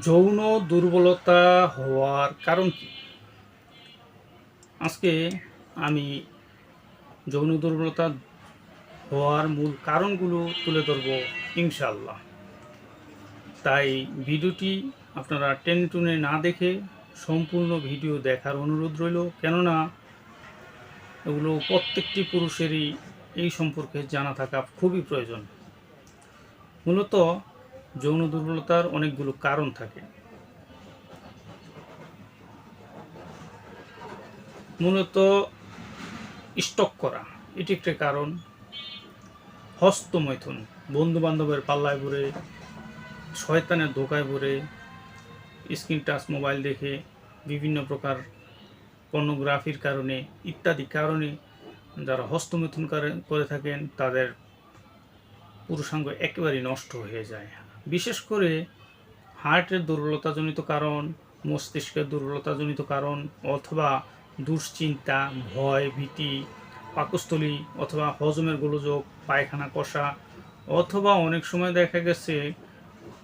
যৌন দুর্বলতা হওয়ার কারণ কি? আজকে আমি যৌন দুর্বলতা হওয়ার মূল কারণগুলো তুলে ধরব ইনশাআল্লাহ। তাই ভিডিওটি আপনারা টেনে টুনে না দেখে সম্পূর্ণ ভিডিও দেখার অনুরোধ রইল, কেননা এগুলো প্রত্যেকটি পুরুষেরই এই সম্পর্কে জানা থাকা খুবই প্রয়োজন। মূলত যৌন দুর্বলতার অনেকগুলো কারণ থাকে। মূলত স্টক করা এটি একটি কারণ। হস্তমৈথুন, বন্ধু বান্ধবের পাল্লায় পড়ে, শয়তানের ধোকায় পড়ে, স্ক্রিন টাচ মোবাইল দেখে, বিভিন্ন প্রকার পর্নোগ্রাফির কারণে ইত্যাদি কারণে যারা হস্তমৈথুন করে থাকেন তাদের পুরুষাঙ্গ একেবারেই নষ্ট হয়ে যায়। বিশেষ করে হার্টের দুর্বলতাজনিত কারণ, মস্তিষ্কের দুর্বলতাজনিত কারণ, অথবা দুশ্চিন্তা, ভয়, ভীতি, পাকস্থলী অথবা হজমের গোলযোগ, পায়খানা কষা, অথবা অনেক সময় দেখা গেছে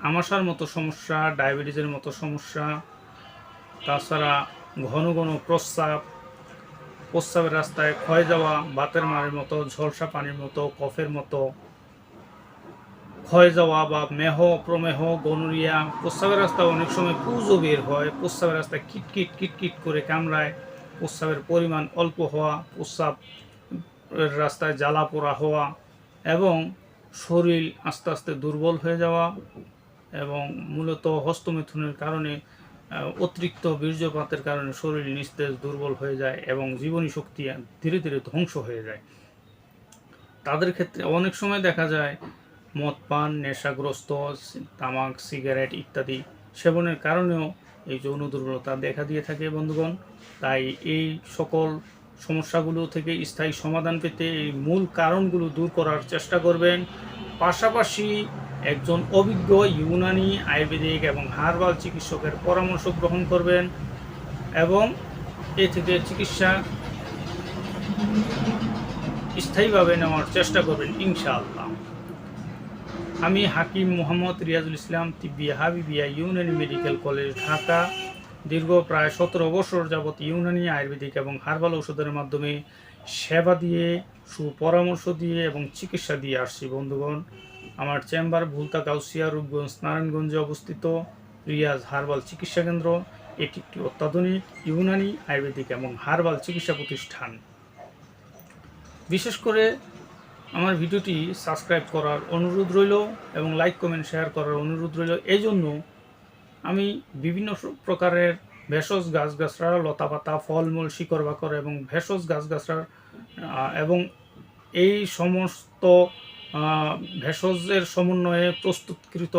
আমাশার মতো সমস্যা, ডায়াবেটিসের মতো সমস্যা, তাছাড়া ঘন ঘন প্রস্রাবের রাস্তায় ক্ষয় যাওয়া, বাতের মারের মতো, ঝলসা পানির মতো, কফের মতো ক্ষয় যাওয়া বা প্রমেহ, গনোরিয়া, প্রস্রাবের রাস্তায় অনেক সময় পুজও বের হয়, প্রস্রাবের রাস্তায় কিটকিট কিটকিট করে কামড়ায়, প্রস্রাবের পরিমাণ অল্প হওয়া, প্রস্রাবের রাস্তায় জ্বালা পোড়া হওয়া এবং শরীর আস্তে আস্তে দুর্বল হয়ে যাওয়া, এবং মূলত হস্তমৈথুনের কারণে অতিরিক্ত বীর্যপাতের কারণে শরীর নিস্তেজ দুর্বল হয়ে যায় এবং জীবনী শক্তি ধীরে ধীরে ধ্বংস হয়ে যায়। তাদের ক্ষেত্রে অনেক সময় দেখা যায় মদ পান, নেশাগ্রস্ত, তামাক, সিগারেট ইত্যাদি সেবনের কারণেও এই যৌন দুর্বলতা দেখা দিয়ে থাকে বন্ধুগণ। তাই এই সকল সমস্যাগুলো থেকে স্থায়ী সমাধান পেতে এই মূল কারণগুলো দূর করার চেষ্টা করবেন। পাশাপাশি একজন অভিজ্ঞ ইউনানি, আয়ুর্বেদিক এবং হার্বাল চিকিৎসকের পরামর্শ গ্রহণ করবেন এবং এ থেকে চিকিৎসা স্থায়ীভাবে নেওয়ার চেষ্টা করবেন ইনশাআল্লাহ। আমি হাকিম মোহাম্মদ রিয়াজুল ইসলাম, তিব্বিয়া হাবিবিয়া ইউনানি মেডিকেল কলেজ, ঢাকা। দীর্ঘ প্রায় 17 বছর যাবৎ ইউনানি, আয়ুর্বেদিক এবং হার্বাল ওষুধের মাধ্যমে সেবা দিয়ে, সুপরামর্শ দিয়ে এবং চিকিৎসা দিয়ে আসছি বন্ধুগণ। আমার চেম্বার ভুলতা গাউসিয়া, রূপগঞ্জ, নারায়ণগঞ্জে অবস্থিত রিয়াজ হার্বাল চিকিৎসা কেন্দ্র। এটি একটি অত্যাধুনিক ইউনানি, আয়ুর্বেদিক এবং হার্বাল চিকিৎসা প্রতিষ্ঠান। বিশেষ করে আমার ভিডিওটি সাবস্ক্রাইব করার অনুরোধ রইল এবং লাইক, কমেন্ট, শেয়ার করার অনুরোধ রইল। এই জন্য আমি বিভিন্ন প্রকারের ভেষজ গাছগাছরা, লতাপাতা, ফলমূল, শিকড় বাকড় এবং ভেষজ গাছগাছরা এবং এই সমস্ত ভেষজের সমন্বয়ে প্রস্তুতকৃত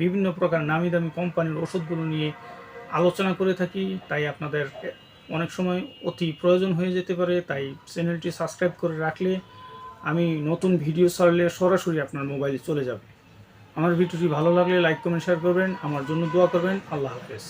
বিভিন্ন প্রকার নামি দামি কোম্পানির ওষুধগুলো নিয়ে আলোচনা করে থাকি। তাই আপনাদের অনেক সময় অতি প্রয়োজন হয়ে যেতে পারে। তাই চ্যানেলটি সাবস্ক্রাইব করে রাখলে আমি নতুন ভিডিও ছাড়লে সরাসরি আপনার মোবাইলে চলে যাবে। আমার ভিডিওটি ভালো লাগলে লাইক, কমেন্ট, শেয়ার করবেন। আমার জন্য দোয়া করবেন। আল্লাহ হাফেজ।